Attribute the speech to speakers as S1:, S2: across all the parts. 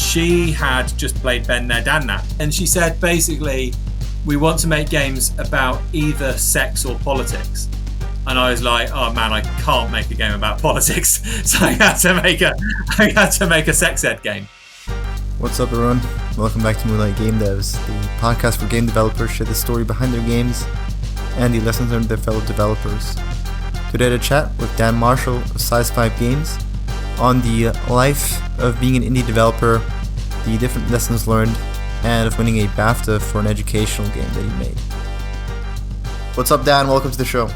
S1: she had just played Ben There, Dan That. And she said, basically, we want to make games about either sex or politics. And I was like, oh man, I can't make a game about politics. So I had to make a sex ed game.
S2: What's up, everyone? Welcome back to Moonlight Game Devs, the podcast for game developers share the story behind their games and the lessons learned with their fellow developers. Today to chat with Dan Marshall of Size 5 Games on the life of being an indie developer, the different lessons learned, and of winning a BAFTA for an educational game that he made. What's up, Dan? Welcome to the show.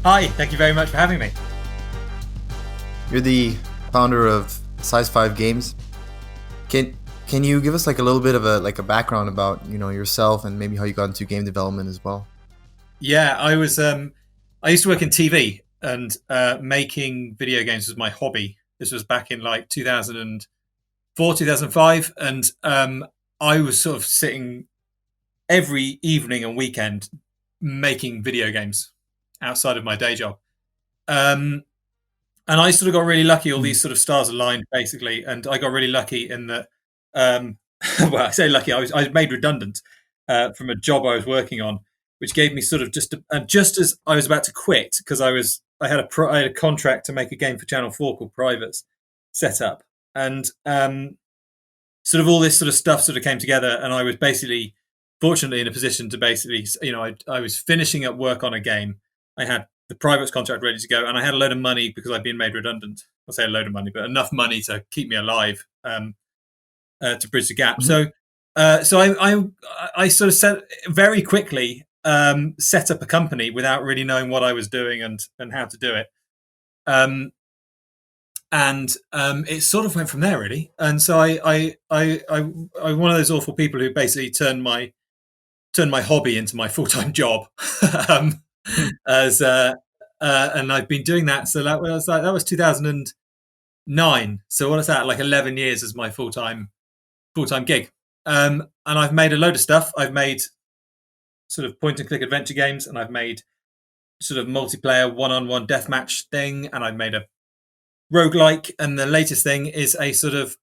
S1: Hi, thank you very much for having me.
S2: You're the founder of Size 5 Games. Can you give us like a little bit of a background about yourself and maybe how you got into game development as well?
S1: Yeah, I used to work in TV and making video games was my hobby. This was back in like 2004, 2005, and I was sort of sitting every evening and weekend making video games outside of my day job. And I sort of got really lucky. All these sort of stars aligned, basically, and I got really lucky in that. Well, I say lucky. I was made redundant from a job I was working on, which gave me sort of just as I was about to quit because I had a contract to make a game for Channel 4 called Privates set up, and sort of all this sort of stuff sort of came together, and I was basically fortunately in a position to basically, I was finishing up work on a game. I had the Privates contract ready to go, and I had a load of money because I'd been made redundant. I'll say a load of money, but enough money to keep me alive. To bridge the gap. Mm-hmm. So I sort of very quickly set up a company without really knowing what I was doing and how to do it. And it sort of went from there, really. And so I one of those awful people who basically turned my hobby into my full-time job. And I've been doing that. So that was 2009. So what is that? Like 11 years as my full-time gig. And I've made a load of stuff. I've made sort of point and click adventure games, and I've made sort of multiplayer one-on-one deathmatch thing, and I've made a roguelike, and the latest thing is a sort of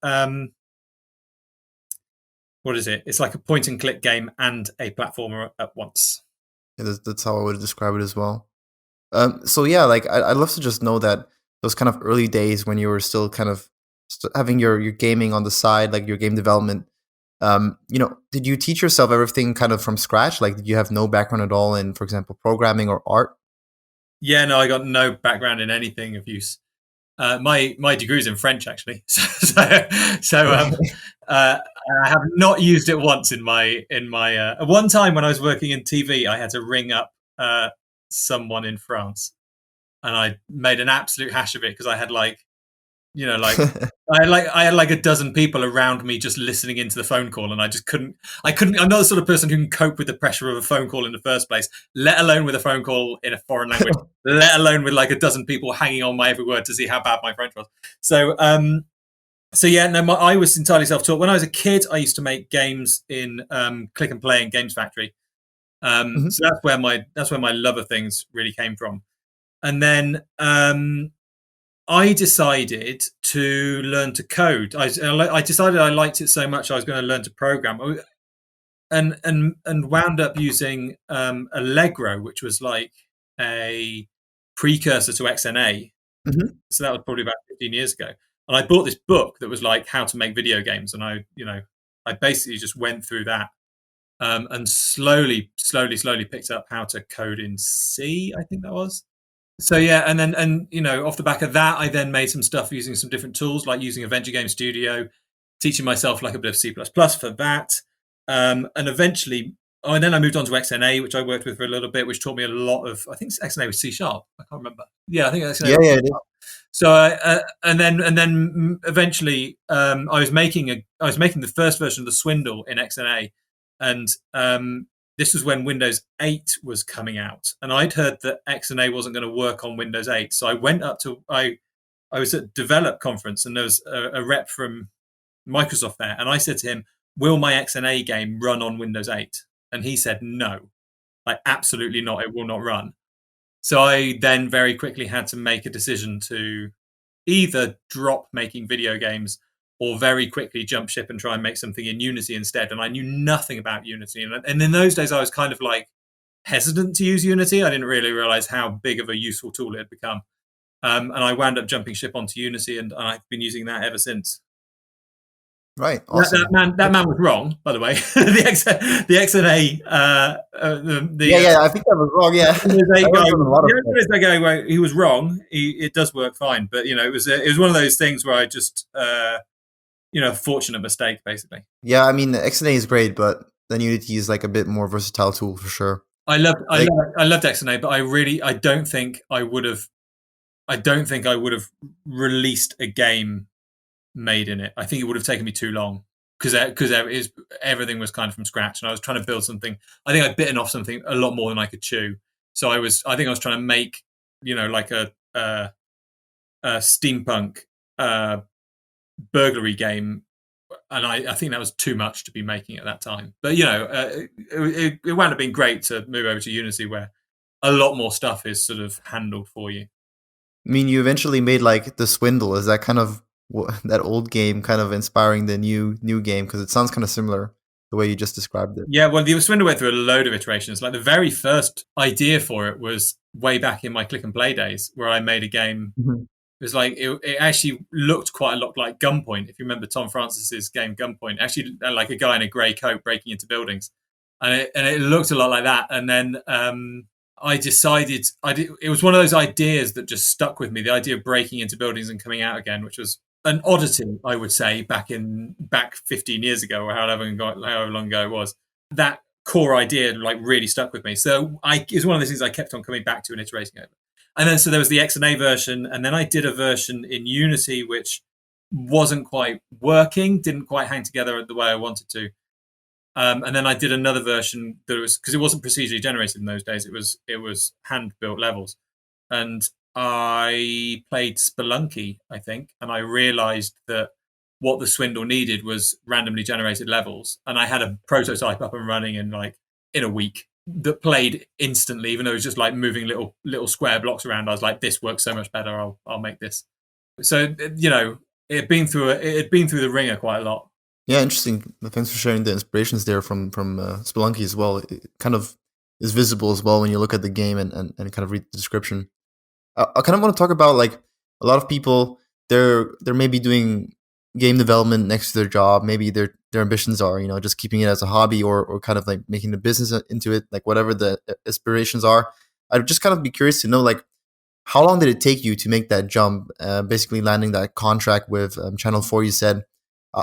S1: what is it? It's like a point and click game and a platformer at once.
S2: Yeah, that's how I would describe it as well. So yeah, like I'd love to just know that those kind of early days when you were still kind of having your gaming on the side, like your game development, did you teach yourself everything kind of from scratch? Like, did you have no background at all in, for example, programming or art?
S1: Yeah, no, I got no background in anything of use. My degree is in French, actually. I have not used it once in my one time when I was working in TV, I had to ring up someone in France, and I made an absolute hash of it because I had I had like a dozen people around me just listening into the phone call, and I couldn't. I'm not the sort of person who can cope with the pressure of a phone call in the first place, let alone with a phone call in a foreign language, let alone with like a dozen people hanging on my every word to see how bad my French was. So yeah, no, I was entirely self-taught. When I was a kid, I used to make games in Click and Play and Games Factory. So that's where my love of things really came from. And then I decided to learn to code. I decided I liked it so much I was going to learn to program, and wound up using Allegro, which was like a precursor to XNA. Mm-hmm. So that was probably about 15 years ago. And I bought this book that was like how to make video games, and I basically just went through that and slowly picked up how to code in C. I think that was. So yeah, and then off the back of that, I then made some stuff using some different tools, like using Adventure Game Studio, teaching myself like a bit of C++ for that, and eventually, and then I moved on to XNA, which I worked with for a little bit, which taught me a lot of. I think XNA was C#. I can't remember. Yeah, I think XNA.
S2: Yeah, it is.
S1: So and then eventually, I was making the first version of the Swindle in XNA, and this was when Windows 8 was coming out, and I'd heard that XNA wasn't going to work on Windows 8. So I went up to I was at Develop conference, and there was a rep from Microsoft there, and I said to him, "Will my XNA game run on Windows 8?" And he said, "No, like absolutely not. It will not run." So I then very quickly had to make a decision to either drop making video games or very quickly jump ship and try and make something in Unity instead. And I knew nothing about Unity. And in those days, I was kind of like hesitant to use Unity. I didn't really realize how big of a useful tool it had become. And I wound up jumping ship onto Unity, and I've been using that ever since.
S2: Right, awesome.
S1: That man was wrong, by the way. the XNA,
S2: I think that was wrong. Yeah,
S1: that guy, he was wrong. It does work fine, but it was one of those things where I just fortunate mistake, basically.
S2: Yeah, I mean, the XNA is great, but then Unity is like a bit more versatile tool for sure.
S1: I loved XNA, but I don't think I would have released a game made in it. I think it would have taken me too long because everything was kind of from scratch, and I was trying to build something. I think I'd bitten off something a lot more than I could chew. So I think I was trying to make like a steampunk burglary game, and I think that was too much to be making at that time. But it wound up being great to move over to Unity, where a lot more stuff is sort of handled for you.
S2: I mean, you eventually made like The Swindle. Is that kind of that old game kind of inspiring the new game? Because it sounds kind of similar the way you just described it.
S1: Yeah, well, the Swindle went through a load of iterations. Like the very first idea for it was way back in my click and play days, where I made a game. Mm-hmm. It was like it actually looked quite a lot like Gunpoint. If you remember Tom Francis's game Gunpoint, actually like a guy in a grey coat breaking into buildings, and it looked a lot like that. And then I decided it was one of those ideas that just stuck with me. The idea of breaking into buildings and coming out again, which was an oddity, I would say, back 15 years ago, or however long ago it was. That core idea like really stuck with me. So it was one of those things I kept on coming back to and iterating over. And then so there was the XNA version, and then I did a version in Unity which wasn't quite working, didn't quite hang together the way I wanted to. And then I did another version that was, because it wasn't procedurally generated in those days, it was hand built levels. And I played Spelunky, I think, and I realized that what the Swindle needed was randomly generated levels. And I had a prototype up and running in a week that played instantly, even though it was just like moving little square blocks around. I was like, this works so much better. I'll make this. So, it had been through the ringer quite a lot.
S2: Yeah, interesting. Thanks for sharing the inspirations there from Spelunky as well. It kind of is visible as well when you look at the game and kind of read the description. I kind of want to talk about like a lot of people, they're maybe doing game development next to their job. Maybe their ambitions are, just keeping it as a hobby or kind of like making the business into it, like whatever the aspirations are. I'd just kind of be curious to know, like, how long did it take you to make that jump, basically landing that contract with Channel 4, you said?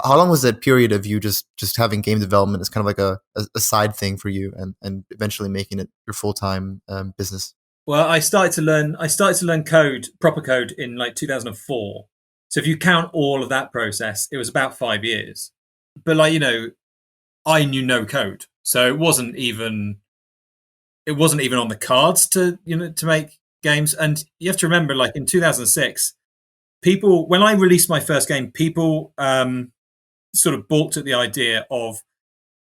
S2: How long was that period of you just having game development as kind of like a side thing for you and eventually making it your full-time business?
S1: Well, I started to learn proper code in like 2004. So if you count all of that process, it was about 5 years. But I knew no code. So it wasn't even on the cards to make games. And you have to remember, like in 2006, when I released my first game, people sort of balked at the idea of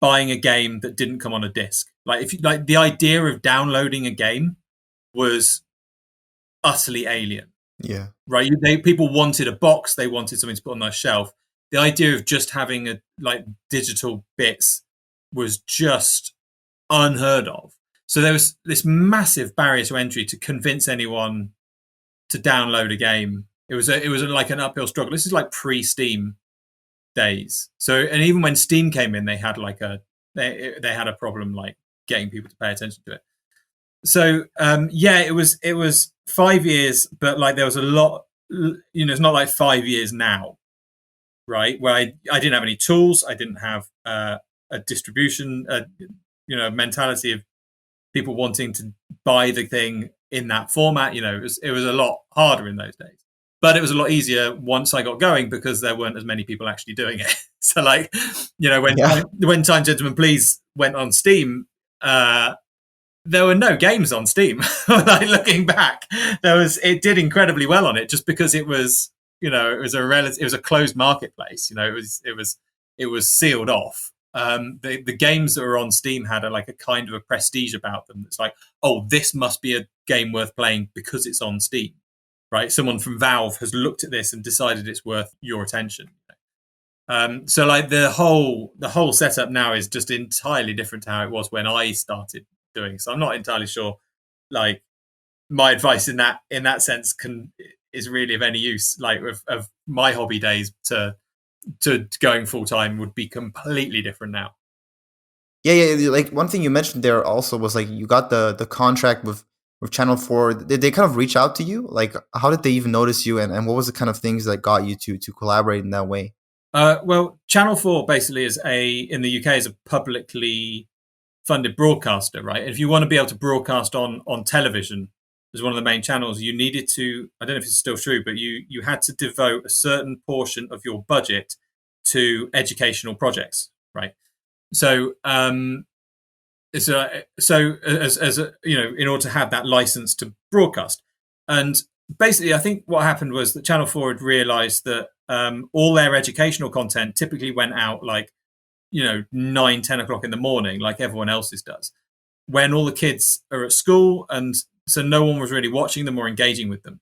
S1: buying a game that didn't come on a disc. Like the idea of downloading a game was utterly alien.
S2: Yeah.
S1: Right. People wanted a box. They wanted something to put on their shelf. The idea of just having digital bits was just unheard of. So there was this massive barrier to entry to convince anyone to download a game. It was like an uphill struggle. This is like pre-Steam days. So, and even when Steam came in, they had they had a problem like getting people to pay attention to it. So it was 5 years, but like there was a lot. It's not like 5 years now, right? Where I didn't have any tools. I didn't have a distribution, mentality of people wanting to buy the thing in that format. It was a lot harder in those days. But it was a lot easier once I got going because there weren't as many people actually doing it. So when Time Gentlemen Please went on Steam, there were no games on Steam. Like looking back, it did incredibly well on it just because it was it was a closed marketplace. It was sealed off. The games that were on Steam had a kind of a prestige about them. It's like, oh, this must be a game worth playing because it's on Steam. Right, someone from Valve has looked at this and decided it's worth your attention. So like the whole setup now is just entirely different to how it was when I started doing. So I'm not entirely sure, like my advice in that sense is really of any use. Like of my hobby days to going full time would be completely different now.
S2: Yeah. Like one thing you mentioned there also was like you got the contract with Channel 4. Did they kind of reach out to you? Like how did they even notice you, and what was the kind of things that got you to collaborate in that way?
S1: Well, Channel 4 basically in the UK is a publicly funded broadcaster, right? If you want to be able to broadcast on television as one of the main channels, you needed to. I don't know if it's still true, but you had to devote a certain portion of your budget to educational projects, right? So so as a, in order to have that license to broadcast, and basically, I think what happened was that Channel 4 had realised that all their educational content typically went out like 9, 10 o'clock in the morning, like everyone else's does, when all the kids are at school, and so no one was really watching them or engaging with them.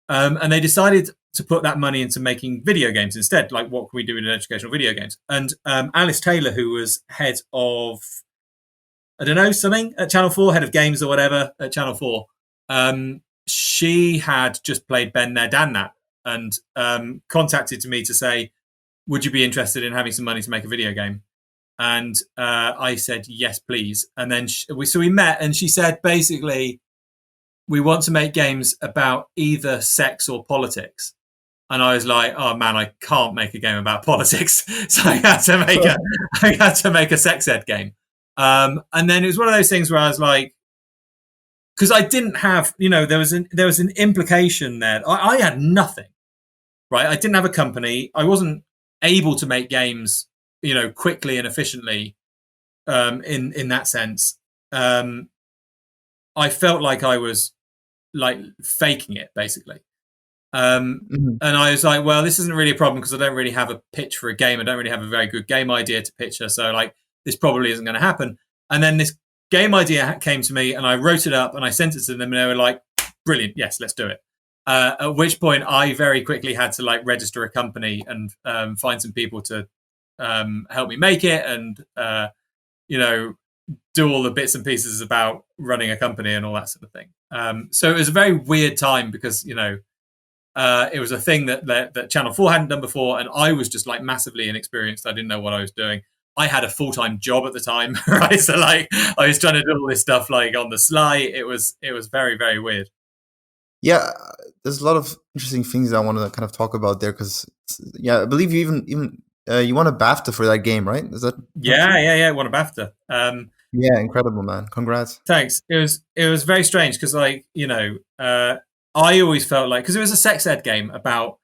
S1: And they decided to put that money into making video games instead. Like, what can we do in educational video games? And Alice Taylor, who was head of, I don't know, something at Channel 4, head of games or whatever at Channel 4, she had just played Ben There, Dan That, and contacted me to say, would you be interested in having some money to make a video game? And I said, yes, please. And then we met, and she said, basically, we want to make games about either sex or politics. And I was like, oh man, I can't make a game about politics. So I had to make a sex ed game. And then it was one of those things where I was like, because I didn't have, there was an implication there. I had nothing, right? I didn't have a company. I wasn't able to make games, quickly and efficiently. In that sense, I felt like I was like faking it, basically. And I was like, well, this isn't really a problem because I don't really have a pitch for a game. I don't really have a very good game idea to pitch her. So like, this probably isn't going to happen. And then this game idea came to me, and I wrote it up and I sent it to them, and they were like, brilliant. Yes, let's do it. At which point I very quickly had to like register a company and find some people to help me make it, and do all the bits and pieces about running a company and all that sort of thing. So it was a very weird time because it was a thing that Channel 4 hadn't done before, and I was just like massively inexperienced. I didn't know what I was doing. I had a full-time job at the time, right? So like I was trying to do all this stuff like on the sly. It was very, very weird.
S2: Yeah, there's a lot of interesting things I want to kind of talk about there because, I believe you even you won a BAFTA for that game, right? Is that
S1: Yeah, won a BAFTA.
S2: Yeah, incredible, man! Congrats.
S1: Thanks. It was very strange because I always felt like, because it was a sex ed game about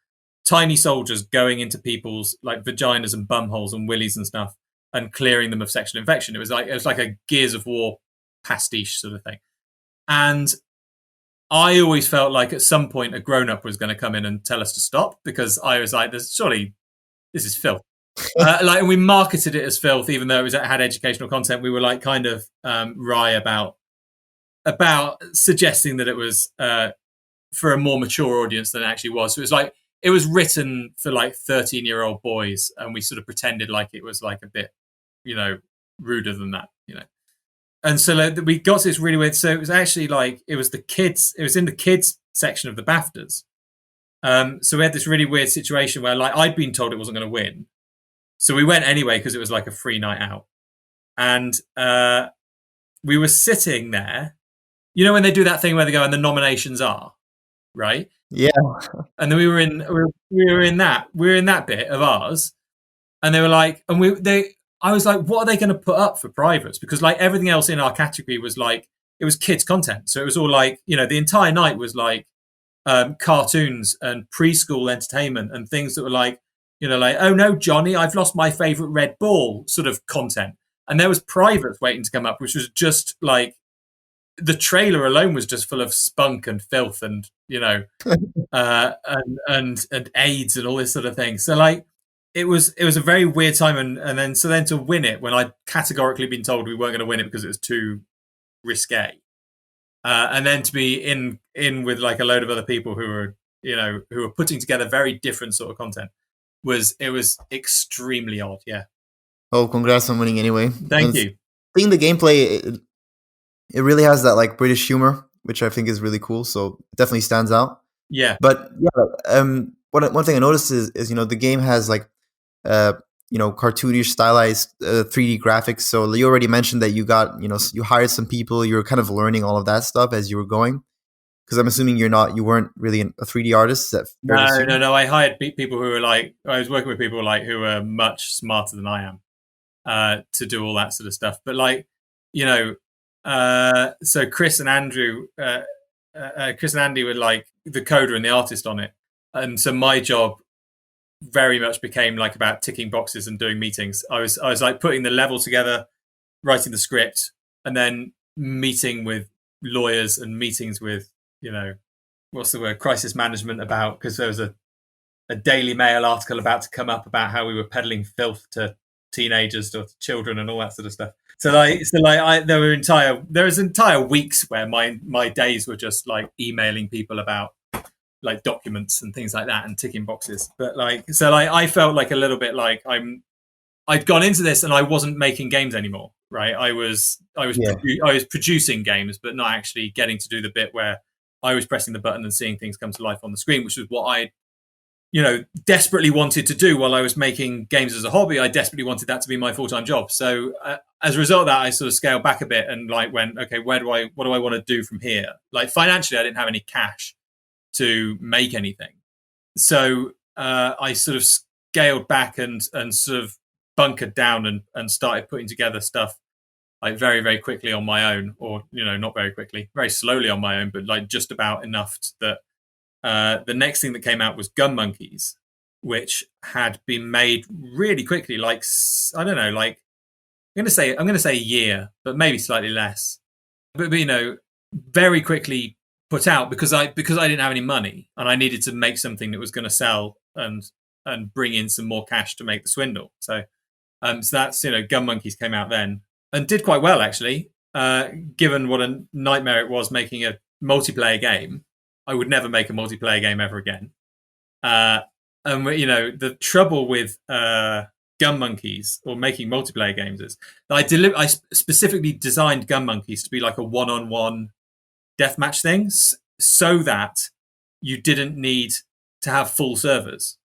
S1: tiny soldiers going into people's like vaginas and bumholes and willies and stuff and clearing them of sexual infection. It was like a Gears of War pastiche sort of thing, and I always felt like at some point a grown-up was going to come in and tell us to stop, because I was like, surely this is filth. And we marketed it as filth, even though it had educational content. We were like kind of wry about suggesting that it was for a more mature audience than it actually was. So it was like, it was written for like 13-year-old boys, and we sort of pretended like it was like a bit, ruder than that, And so we got to this really weird. So it was actually like, it was in the kids section of the BAFTAs. So we had this really weird situation where like I'd been told it wasn't going to win. So we went anyway because it was like a free night out. And we were sitting there, when they do that thing where they go and the nominations are, right?
S2: Yeah.
S1: And then we were in that bit of ours, and they were like, I was like, what are they going to put up for privates? Because like everything else in our category was like, it was kids content. So it was all like, the entire night was like cartoons and preschool entertainment and things that were like, like, oh no, Johnny, I've lost my favorite red ball sort of content. And there was privates waiting to come up, which was just like, the trailer alone was just full of spunk and filth and, and AIDS and all this sort of thing. So like, it was a very weird time, and then to win it when I'd categorically been told we weren't going to win it because it was too risque, and then to be in with like a load of other people who were putting together very different sort of content. was extremely odd. Yeah.
S2: Oh, congrats on winning anyway.
S1: Thank
S2: And
S1: you.
S2: seeing the gameplay, it really has that like British humor, which I think is really cool. So it definitely stands out.
S1: Yeah.
S2: But yeah, one thing I noticed is the game has like uh cartoonish stylized 3D graphics. So you already mentioned that you got you hired some people. You were kind of learning all of that stuff as you were going. Because I'm assuming you weren't really a 3D artist. Is that fair to assume?
S1: No. I hired people who were like, I was working with people like who were much smarter than I am to do all that sort of stuff. But like, so Chris and Andrew, Chris and Andy were like the coder and the artist on it, and so my job very much became like about ticking boxes and doing meetings. I was like putting the level together, writing the script, and then meeting with lawyers and meetings with what's the word, crisis management, about, because there was a Daily Mail article about to come up about how we were peddling filth to teenagers or to children and all that sort of stuff. So there was entire weeks where my days were just like emailing people about like documents and things like that and ticking boxes. But I felt like a little bit like I'd gone into this and I wasn't making games anymore, right? I was producing games, but not actually getting to do the bit where I was pressing the button and seeing things come to life on the screen, which was what I desperately wanted to do while I was making games as a hobby. I desperately wanted that to be my full-time job. So as a result of that, I sort of scaled back a bit and like went, okay, what do I want to do from here? Like financially, I didn't have any cash to make anything. So I sort of scaled back and sort of bunkered down and started putting together stuff like very, very quickly on my own, or, not very quickly, very slowly on my own, but like just about enough that the next thing that came out was Gun Monkeys, which had been made really quickly. Like, I don't know, like I'm going to say a year, but maybe slightly less. But very quickly put out because I didn't have any money and I needed to make something that was going to sell and bring in some more cash to make the swindle. So that's Gun Monkeys came out then and did quite well, actually, given what a nightmare it was making a multiplayer game. I would never make a multiplayer game ever again. And the trouble with Gun Monkeys or making multiplayer games is that I specifically designed Gun Monkeys to be like a one-on-one deathmatch thing, so that you didn't need to have full servers,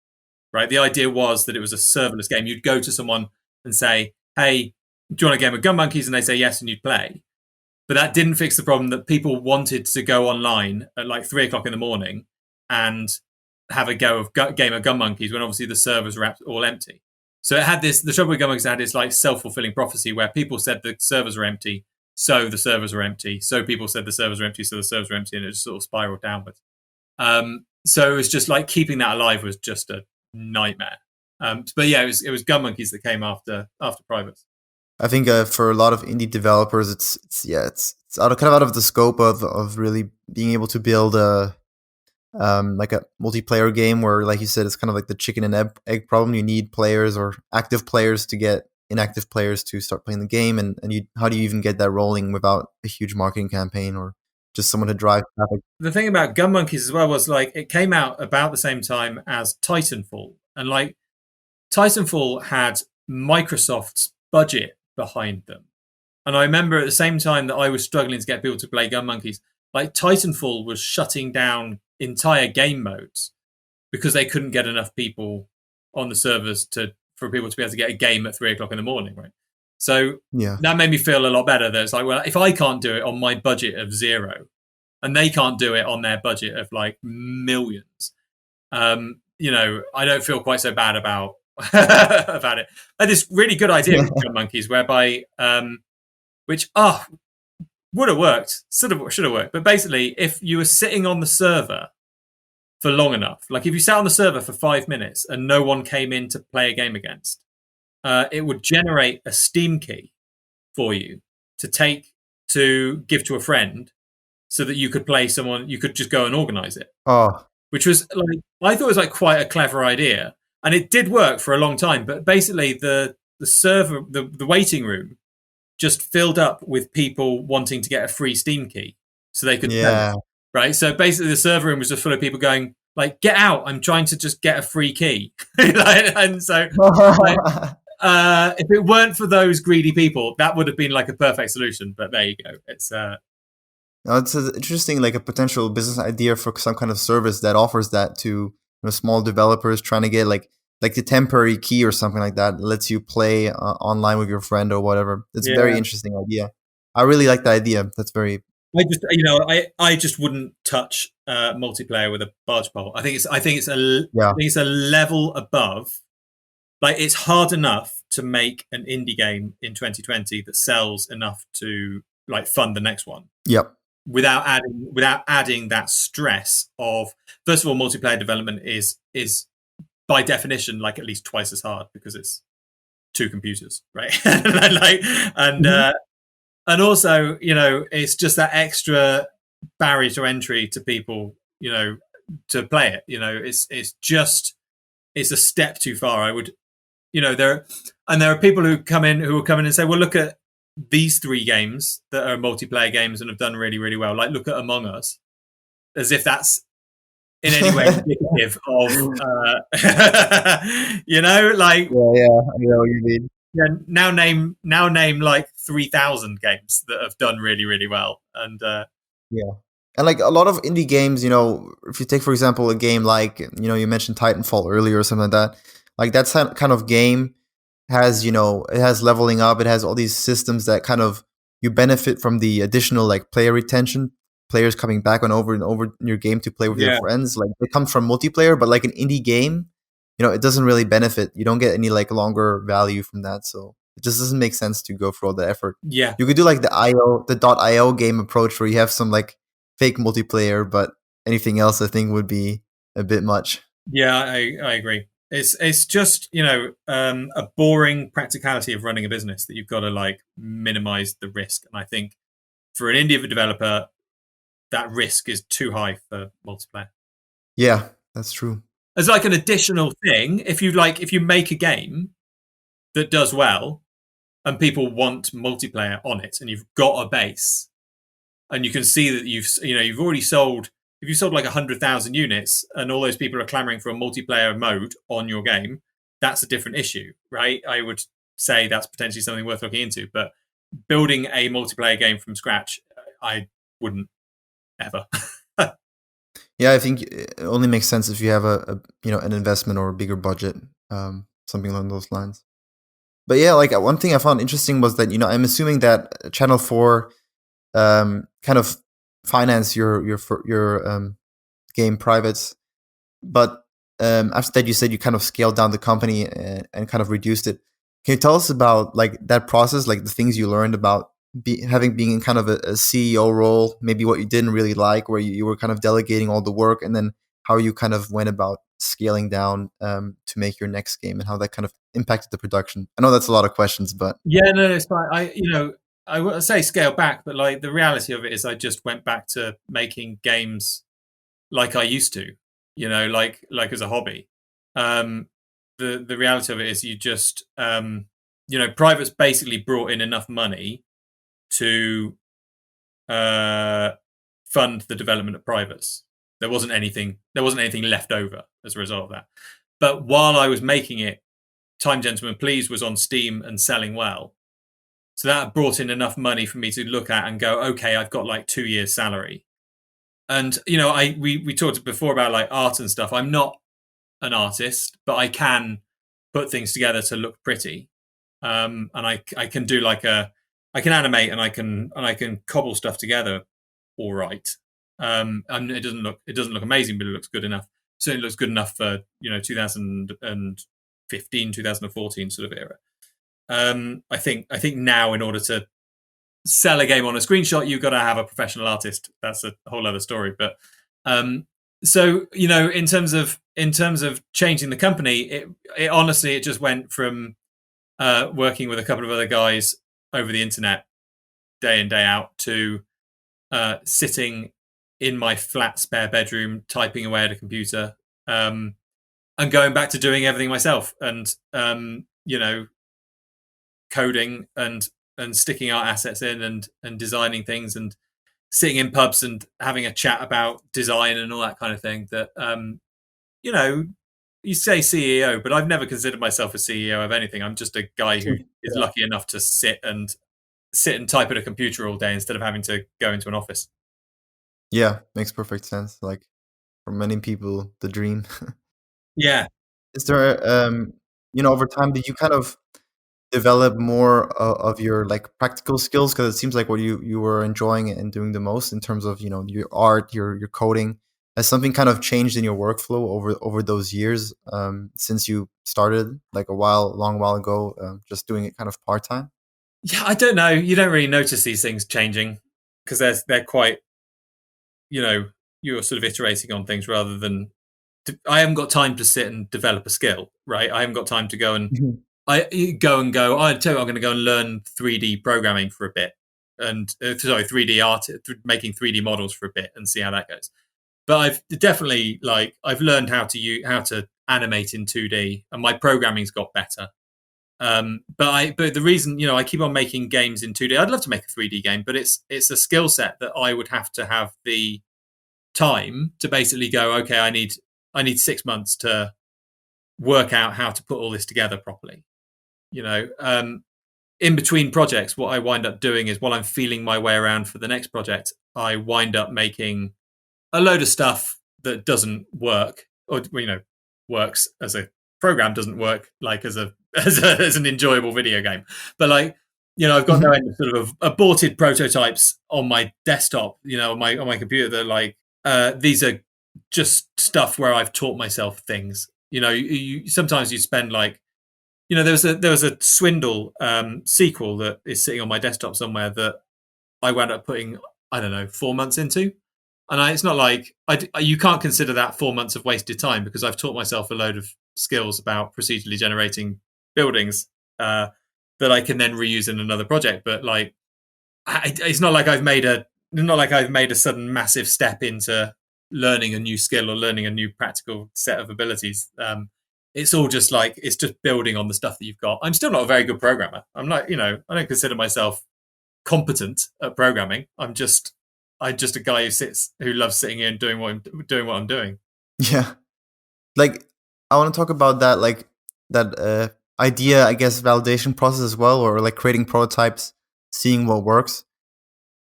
S1: right? The idea was that it was a serverless game. You'd go to someone and say, hey, do you want a game of Gun Monkeys? And they say yes, and you'd play. But that didn't fix the problem that people wanted to go online at like 3:00 in the morning and have a game of Gun Monkeys when obviously the servers were all empty. So it had the trouble with Gun Monkeys had this like self-fulfilling prophecy where people said the servers were empty, so the servers were empty. So people said the servers were empty, so the servers were empty, and it just sort of spiraled downwards. So it was just like keeping that alive was just a nightmare. But yeah, it was Gun Monkeys that came after Privates.
S2: I think for a lot of indie developers, it's out of the scope of really being able to build like a multiplayer game where, like you said, it's kind of like the chicken and egg problem. You need players or active players to get inactive players to start playing the game, and how do you even get that rolling without a huge marketing campaign or just someone to drive traffic?
S1: The thing about Gun Monkeys as well was like it came out about the same time as Titanfall, and like Titanfall had Microsoft's budget behind them. And I remember at the same time that I was struggling to get people to play Gun Monkeys, like Titanfall was shutting down entire game modes because they couldn't get enough people on the servers for people to be able to get a game at 3:00 in the morning, right? So that made me feel a lot better. That it's like, well, if I can't do it on my budget of 0 and they can't do it on their budget of like millions, I don't feel quite so bad about about it. I had this really good idea with Gun Monkeys whereby which would have worked, should have worked, but basically if you were sitting on the server for long enough, like if you sat on the server for 5 minutes and no one came in to play a game against, it would generate a Steam key for you to give to a friend so that you could play someone, you could just go and organize it. Which was like, I thought it was like quite a clever idea. And it did work for a long time, but basically the server, the waiting room just filled up with people wanting to get a free Steam key so they could play, right? So basically the server room was just full of people going, like get out. I'm trying to just get a free key. And so like, if it weren't for those greedy people, that would have been like a perfect solution. But there you go. It's
S2: It's interesting, like a potential business idea for some kind of service that offers that to small developers trying to get like the temporary key or something like that lets you play online with your friend or whatever. It's a very interesting idea. I really like the idea. That's very.
S1: I just wouldn't touch multiplayer with a barge pole. I think it's a level above. Like it's hard enough to make an indie game in 2020 that sells enough to like fund the next one.
S2: Yep.
S1: Without adding that stress of, first of all, multiplayer development is by definition like at least twice as hard because it's two computers, right? And also, it's just that extra barrier to entry to people, to play it. It's a step too far. I would, there are people who will come in and say, well, look at these 3 games that are multiplayer games and have done really, really well. Like, look at Among Us, as if that's in any way indicative of, like,
S2: yeah, I know what you mean.
S1: Yeah, now name like 3,000 games that have done really, really well, and
S2: and like a lot of indie games, if you take for example a game like you mentioned Titanfall earlier or something like that kind of game has it has leveling up, it has all these systems that kind of you benefit from the additional like player retention, players coming back on over and over in your game to play with your friends. Like it comes from multiplayer, but like an indie game, it doesn't really benefit. You don't get any like longer value from that. So it just doesn't make sense to go through all the effort.
S1: Yeah.
S2: You could do like the .io game approach where you have some like fake multiplayer, but anything else I think would be a bit much.
S1: Yeah, I agree. It's just, a boring practicality of running a business that you've got to like minimize the risk. And I think for an indie developer, that risk is too high for multiplayer.
S2: Yeah, that's true.
S1: As like an additional thing, if you make a game that does well and people want multiplayer on it and you've got a base and you can see that you've already sold, if you sold like 100,000 units and all those people are clamoring for a multiplayer mode on your game, that's a different issue, right? I would say that's potentially something worth looking into, but building a multiplayer game from scratch, I wouldn't ever.
S2: Yeah, I think it only makes sense if you have a an investment or a bigger budget, something along those lines. But yeah, like one thing I found interesting was that I'm assuming that Channel 4 kind of finance your game privates, but after that you said you kind of scaled down the company and kind of reduced it. Can you tell us about like that process, like the things you learned about being in kind of a CEO role, maybe what you didn't really like, where you were kind of delegating all the work, and then how you kind of went about scaling down to make your next game, and how that kind of impacted the production? I know that's a lot of questions, but
S1: yeah, no, it's fine. I would say scale back, but like the reality of it is I just went back to making games like I used to, like as a hobby. The reality of it is you just, privates basically brought in enough money to fund the development of privates. There wasn't anything left over as a result of that. But while I was making it, Time Gentlemen Please was on Steam and selling well. So that brought in enough money for me to look at and go, okay, I've got like 2 years salary. And, we talked before about like art and stuff. I'm not an artist, but I can put things together to look pretty. And I can do like I can animate and I can cobble stuff together all right. And it doesn't look amazing, but it looks good enough. Certainly looks good enough for 2015, 2014 sort of era. I think now in order to sell a game on a screenshot, you've got to have a professional artist. That's a whole other story. But so in terms of changing the company, it honestly it just went from working with a couple of other guys over the internet day in day out to sitting in my flat spare bedroom typing away at a computer and going back to doing everything myself and coding and sticking art assets in and designing things and sitting in pubs and having a chat about design and all that kind of thing that you say CEO, but I've never considered myself a CEO of anything. I'm just a guy who is
S2: Yeah.
S1: lucky enough to sit and type at a computer all day instead of having to go into an office.
S2: Yeah, makes perfect sense. Like for many people, the dream.
S1: Yeah.
S2: Is there, over time, did you kind of develop more of your like practical skills? Because it seems like what you were enjoying and doing the most in terms of your art, your coding. Has something kind of changed in your workflow over those years since you started like long while ago, just doing it kind of part time?
S1: Yeah, I don't know. You don't really notice these things changing because they're quite, you're sort of iterating on things rather than. I haven't got time to sit and develop a skill, right? I haven't got time to go and
S2: Mhm.
S1: go. I tell you, I'm going to go and learn 3D programming for a bit, and 3D art, making 3D models for a bit, and see how that goes. But I've definitely I've learned how to animate in 2D, and my programming's got better. But the reason I keep on making games in 2D, I'd love to make a 3D game, but it's a skill set that I would have to have the time to basically go. Okay, I need 6 months to work out how to put all this together properly. In between projects, what I wind up doing is while I'm feeling my way around for the next project, I wind up making a load of stuff that doesn't work, or works as a program, doesn't work like as an enjoyable video game. But I've got no end of sort of aborted prototypes on my desktop, on my computer that these are just stuff where I've taught myself things. Sometimes you spend there was a Swindle sequel that is sitting on my desktop somewhere that I wound up putting, I don't know, 4 months into. And it's not like you can't consider that 4 months of wasted time because I've taught myself a load of skills about procedurally generating buildings that I can then reuse in another project. But it's not like I've made a sudden massive step into learning a new skill or learning a new practical set of abilities. It's all just it's just building on the stuff that you've got. I'm still not a very good programmer. I'm not, I don't consider myself competent at programming. I'm just a guy who loves sitting here and doing what I'm doing.
S2: Yeah. Like I want to talk about that, like that idea, I guess, validation process as well, or like creating prototypes, seeing what works.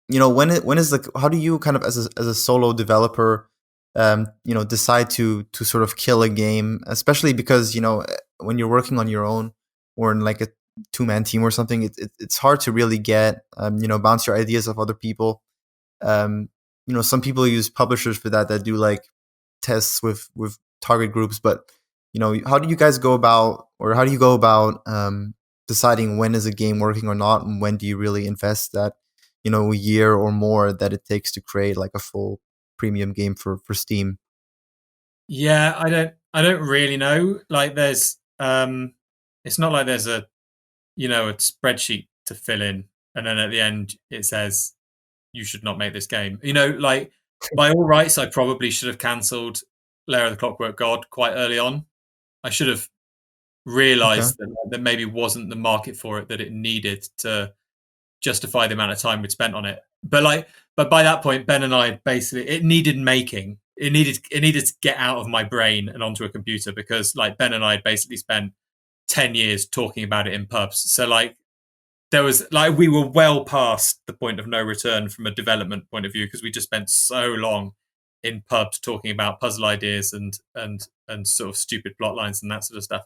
S2: When is like, how do you kind of as a solo developer, decide to sort of kill a game, especially because when you're working on your own or in like a 2-man team or something, it's hard to really get bounce your ideas off other people. Some people use publishers for that do like tests with target groups, but how do you guys go about, or how do you go about deciding when is a game working or not, and when do you really invest that a year or more that it takes to create like a full premium game for Steam?
S1: Yeah, I don't really know. There's it's not like there's a spreadsheet to fill in and then at the end it says you should not make this game. By all rights, I probably should have cancelled Lair of the Clockwork God quite early on. I should have
S2: Okay.
S1: realized that maybe wasn't the market for it that it needed to justify the amount of time we'd spent on it. But by that point, Ben and I basically, it needed making. It needed to get out of my brain and onto a computer because Ben and I had basically spent 10 years talking about it in pubs. So there was we were well past the point of no return from a development point of view because we just spent so long in pubs talking about puzzle ideas and sort of stupid plot lines and that sort of stuff.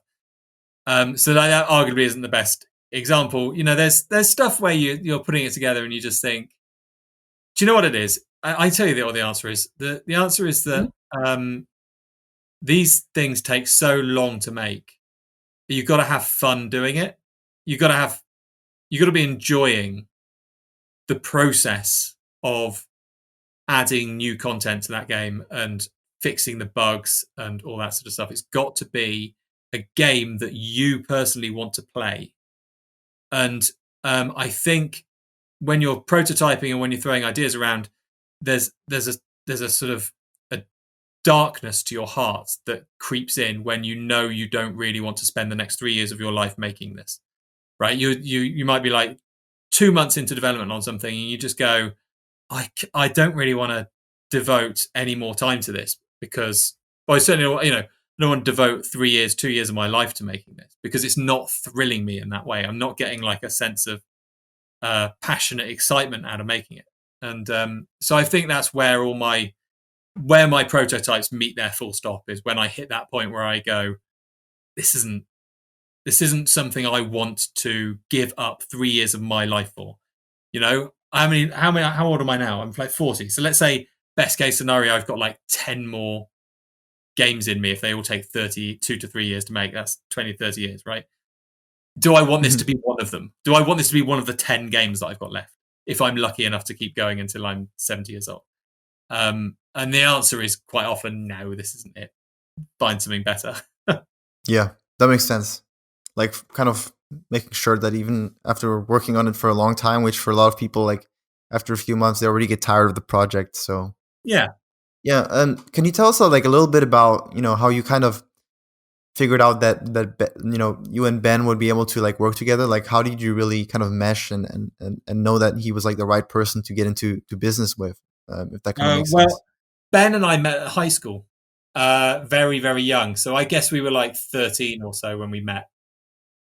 S1: So that arguably isn't the best example. There's stuff where you're putting it together and you just think, do you know what it is? I tell you what the answer is. The answer is that these things take so long to make. You've got to have fun doing it. You've got to be enjoying the process of adding new content to that game and fixing the bugs and all that sort of stuff. It's got to be a game that you personally want to play. And I think when you're prototyping and when you're throwing ideas around, there's a sort of a darkness to your heart that creeps in when you don't really want to spend the next 3 years of your life making this. Right? You might be 2 months into development on something and you just go, I don't really want to devote any more time to this because, well, certainly, to devote 3 years, 2 years of my life to making this, because it's not thrilling me in that way. I'm not getting like a sense of passionate excitement out of making it. And so I think that's where my prototypes meet their full stop, is when I hit that point where I go, this isn't something I want to give up 3 years of my life for. I mean, how old am I now? I'm like 40. So let's say best case scenario, I've got like 10 more games in me. If they all take 32 to 3 years to make, that's 20, 30 years, right? Do I want this to be one of them? Do I want this to be one of the 10 games that I've got left, if I'm lucky enough to keep going until I'm 70 years old? And the answer is quite often, no, this isn't it. Find something better.
S2: Yeah, that makes sense. Like, kind of making sure that even after working on it for a long time, which for a lot of people, like after a few months, they already get tired of the project. So
S1: Yeah.
S2: And can you tell us like a little bit about how you kind of figured out that you and Ben would be able to like work together? Like, how did you really kind of mesh and know that he was like the right person to get into business with? If that kind of makes sense.
S1: Ben and I met at high school, very, very young. So I guess we were like 13 or so when we met.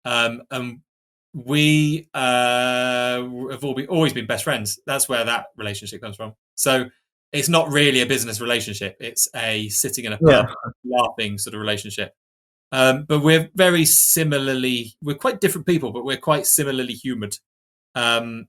S1: And we have always been best friends. That's where that relationship comes from. So it's not really a business relationship. It's a sitting in a pub, laughing sort of relationship. But we're quite different people, but we're quite similarly humoured. And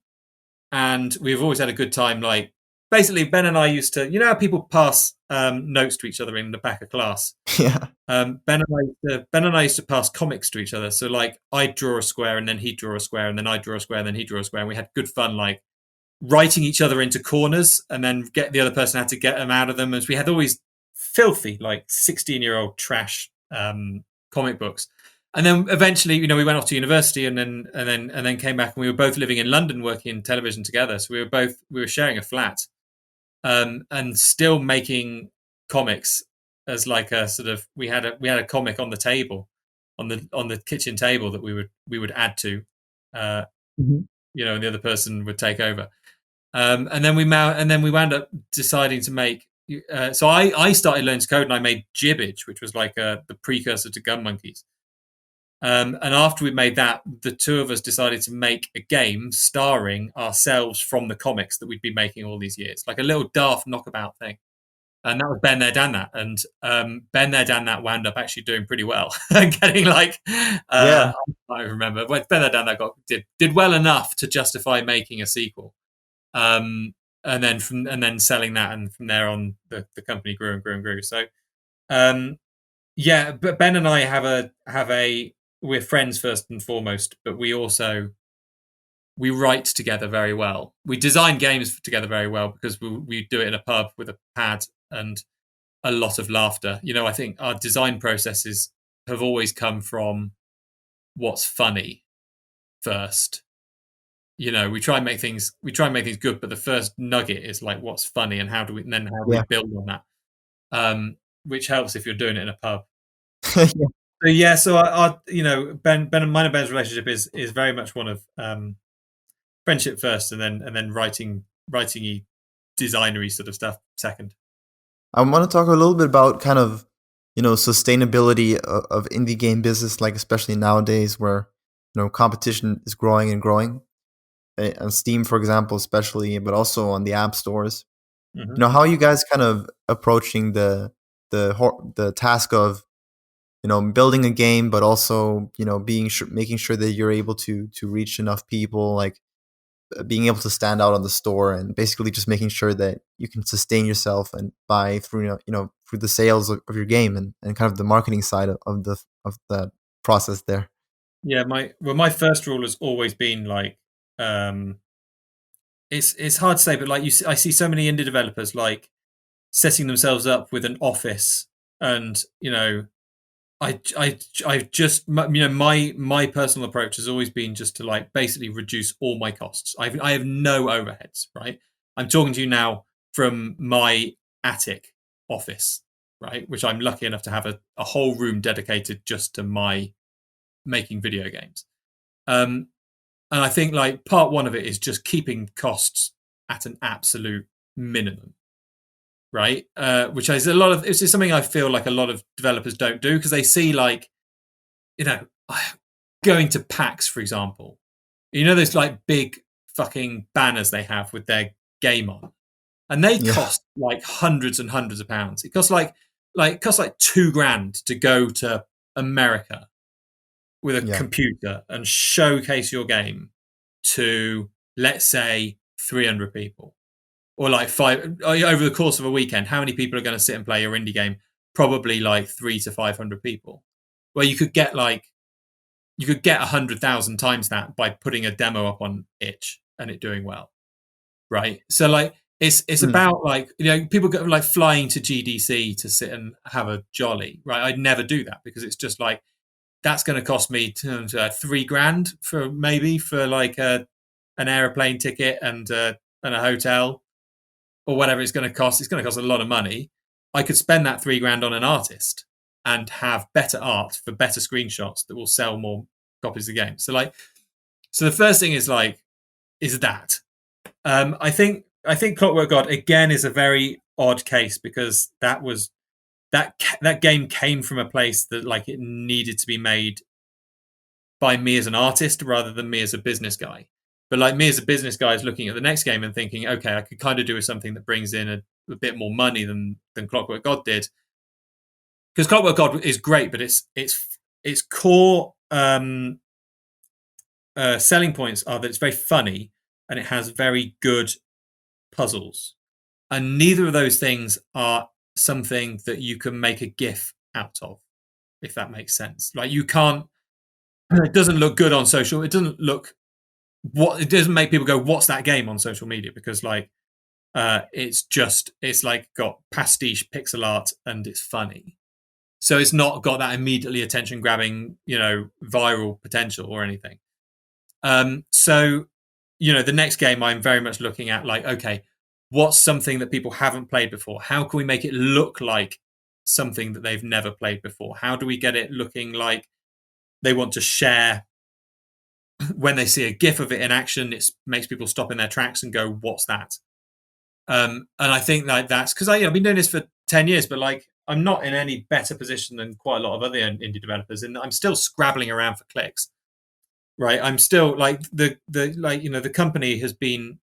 S1: we've always had a good time. Like, basically, Ben and I used to, how people pass notes to each other in the back of class?
S2: Yeah.
S1: Ben and I used to pass comics to each other. So like, I'd draw a square and then he'd draw a square and then I'd draw a square and then he'd draw a square. And we had good fun, like writing each other into corners and then the other person had to get them out of them. As we had always filthy, like 16-year-old trash comic books. And then eventually, we went off to university and then came back, and we were both living in London, working in television together. So we were sharing a flat, and still making comics as like a sort of, we had a comic on the table, on the kitchen table that we would add to, and the other person would take over. And then we wound up deciding to make. So I started learning to code, and I made Gibbage, which was like the precursor to Gun Monkeys. And after we made that, the two of us decided to make a game starring ourselves from the comics that we'd been making all these years, like a little daft knockabout thing. And that was Ben There, Dan That. And Ben There, Dan That wound up actually doing pretty well and getting like, I remember, Ben There, Dan That did well enough to justify making a sequel. And then selling that, and from there on, the company grew and grew and grew. So, but Ben and I we're friends first and foremost, but we write together very well. We design games together very well because we do it in a pub with a pad and a lot of laughter. I think our design processes have always come from what's funny first. We try and make things good, but the first nugget is like what's funny, and how do we build on that, which helps if you're doing it in a pub. So our Ben and mine and Ben's relationship is very much one of friendship first, and then writing designery sort of stuff second.
S2: I want to talk a little bit about kind of sustainability of indie game business, like especially nowadays where competition is growing and growing. On Steam, for example, especially, but also on the app stores.
S1: Mm-hmm.
S2: How are you guys kind of approaching the task of building a game, but also making sure that you're able to reach enough people, like being able to stand out on the store, and basically just making sure that you can sustain yourself and buy through through the sales of your game and kind of the marketing side of the process there.
S1: Yeah, my first rule has always been like, it's hard to say, but like I see so many indie developers like setting themselves up with an office, and I just my personal approach has always been just to like basically reduce all my costs. I have no overheads, right? I'm talking to you now from my attic office, right, which I'm lucky enough to have a whole room dedicated just to my making video games. And I think like part one of it is just keeping costs at an absolute minimum, right? Which is it's just something I feel like a lot of developers don't do, because they see, like, going to PAX, for example. Those like big fucking banners they have with their game on, and they cost like hundreds and hundreds of pounds. It costs like $2,000 to go to America with a computer and showcase your game to, let's say, 300 people, or like 5 over the course of a weekend. How many people are going to sit and play your indie game? Probably like 300 to 500 people. Where you could get 100,000 times that by putting a demo up on itch and it doing well, right? So like it's about like, people go like flying to GDC to sit and have a jolly, right? I'd never do that, because it's just like, that's going to cost me $3,000 for like an airplane ticket and a hotel, or whatever it's going to cost. It's going to cost a lot of money. I could spend that $3,000 on an artist and have better art for better screenshots that will sell more copies of the game. So the first thing is that. I think Clockwork God again is a very odd case, because that game came from a place that, like, it needed to be made by me as an artist rather than me as a business guy. But like, me as a business guy is looking at the next game and thinking, okay, I could kind of do something that brings in a bit more money than Clockwork God did. Because Clockwork God is great, but its core selling points are that it's very funny and it has very good puzzles. And neither of those things are something that you can make a GIF out of, if that makes sense. Like, you can't. It doesn't look good on social. It doesn't make people go, "What's that game?" on social media, because like, it's like got pastiche pixel art and it's funny. So it's not got that immediately attention grabbing, viral potential or anything. So, the next game I'm very much looking at, like, okay, what's something that people haven't played before? How can we make it look like something that they've never played before? How do we get it looking like they want to share? When they see a GIF of it in action, it makes people stop in their tracks and go, "What's that?" And I think like that's because I've been doing this for 10 years, but like, I'm not in any better position than quite a lot of other indie developers, and I'm still scrabbling around for clicks. Right, I'm still like the company has been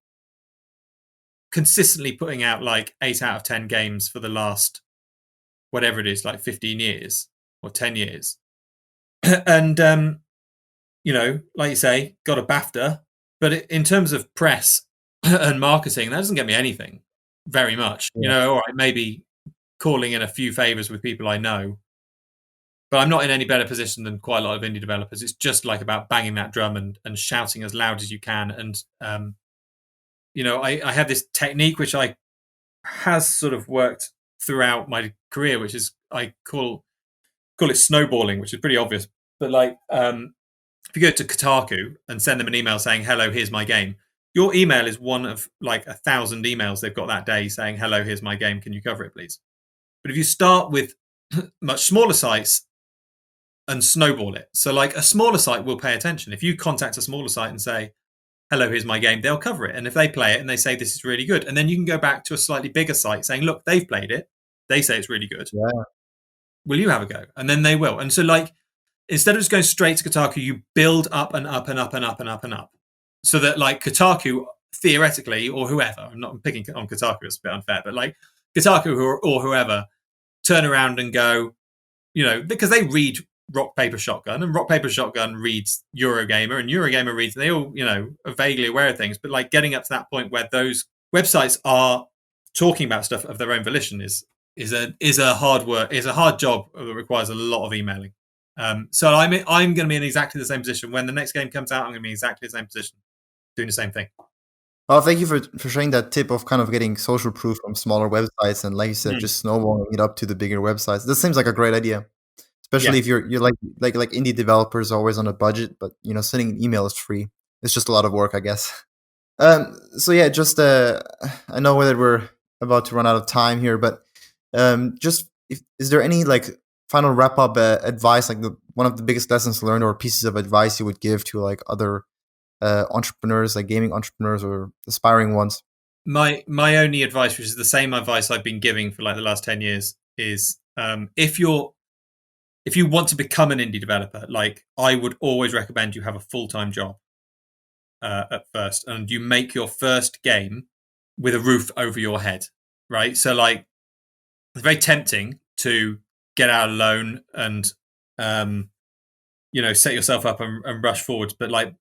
S1: consistently putting out like 8 out of 10 games for the last, whatever it is, like 15 years or 10 years, and like you say, got a BAFTA, but in terms of press and marketing, that doesn't get me anything very much. All right, maybe calling in a few favors with people I know, but I'm not in any better position than quite a lot of indie developers. It's just like about banging that drum and shouting as loud as you can. And, I have this technique which has sort of worked throughout my career, which is, I call it snowballing, which is pretty obvious. But like, if you go to Kotaku and send them an email saying, "Hello, here's my game," your email is one of like 1,000 emails they've got that day saying, "Hello, here's my game. Can you cover it, please?" But if you start with much smaller sites and snowball it, so like a smaller site will pay attention. If you contact a smaller site and say, "Hello, here's my game," they'll cover it. And if they play it and they say this is really good, and then you can go back to a slightly bigger site saying, "Look, they've played it. They say it's really good.
S2: Yeah.
S1: Will you have a go?" And then they will. And so like, instead of just going straight to Kotaku, you build up and up and up and up and up and up. So that like Kotaku, theoretically, or whoever, I'm not picking on Kotaku, it's a bit unfair, but like Kotaku or whoever turn around and go, because they read Rock Paper Shotgun, and Rock Paper Shotgun reads Eurogamer, and Eurogamer reads, they all, are vaguely aware of things. But like, getting up to that point where those websites are talking about stuff of their own volition is a hard job that requires a lot of emailing. So I'm going to be in exactly the same position when the next game comes out. I'm going to be in exactly the same position, doing the same thing.
S2: Well, thank you for sharing that tip of kind of getting social proof from smaller websites, and like you said, just snowballing it up to the bigger websites. This seems like a great idea, especially if you're like indie developers always on a budget, but sending an email is free. It's just a lot of work, I guess. So yeah, just I know that we're about to run out of time here, but is there any like final wrap up advice, like one of the biggest lessons learned or pieces of advice you would give to like other entrepreneurs, like gaming entrepreneurs or aspiring ones?
S1: my only advice, which is the same advice I've been giving for like the last 10 years, is if you want to become an indie developer, like I would always recommend you have a full-time job at first, and you make your first game with a roof over your head, right? So like it's very tempting to get out a loan and set yourself up and rush forwards, but like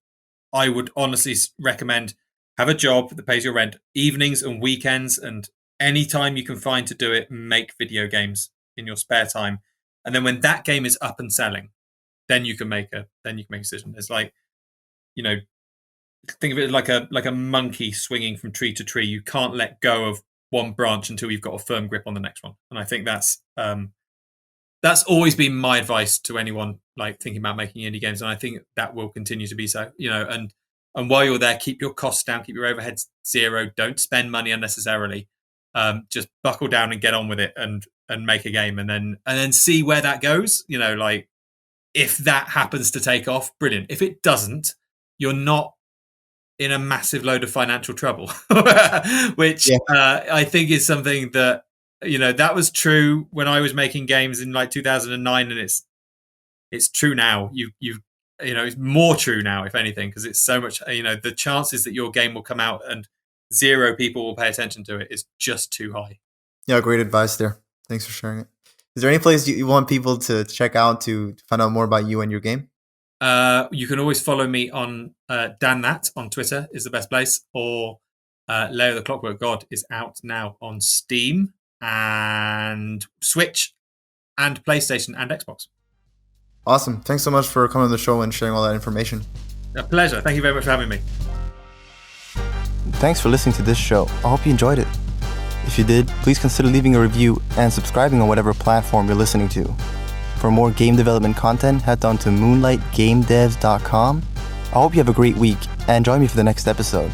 S1: I would honestly recommend have a job that pays your rent, evenings and weekends, and any time you can find to do it, make video games in your spare time. And then when that game is up and selling, then you can make a decision. It's like, think of it like a monkey swinging from tree to tree. You can't let go of one branch until you've got a firm grip on the next one. And I think that's always been my advice to anyone like thinking about making indie games, and I think that will continue to be so. And while you're there, keep your costs down, keep your overheads zero. Don't spend money unnecessarily. Just buckle down and get on with it, and make a game, and then see where that goes. Like if that happens to take off, brilliant. If it doesn't, you're not in a massive load of financial trouble, which I think is something that that was true when I was making games in like 2009, and it's true now. It's more true now, if anything, because it's so much. The chances that your game will come out and 0 people will pay attention to it is just too high.
S2: Yeah, great advice there. Thanks for sharing it. Is there any place you want people to check out to find out more about you and your game?
S1: You can always follow me on Dan That on Twitter is the best place, or Leo the Clockwork God is out now on Steam and Switch and PlayStation and Xbox.
S2: Awesome. Thanks so much for coming on the show and sharing all that information.
S1: A pleasure. Thank you very much for having me.
S3: Thanks for listening to this show. I hope you enjoyed it. If you did, please consider leaving a review and subscribing on whatever platform you're listening to. For more game development content, head down to moonlightgamedevs.com. I hope you have a great week and join me for the next episode.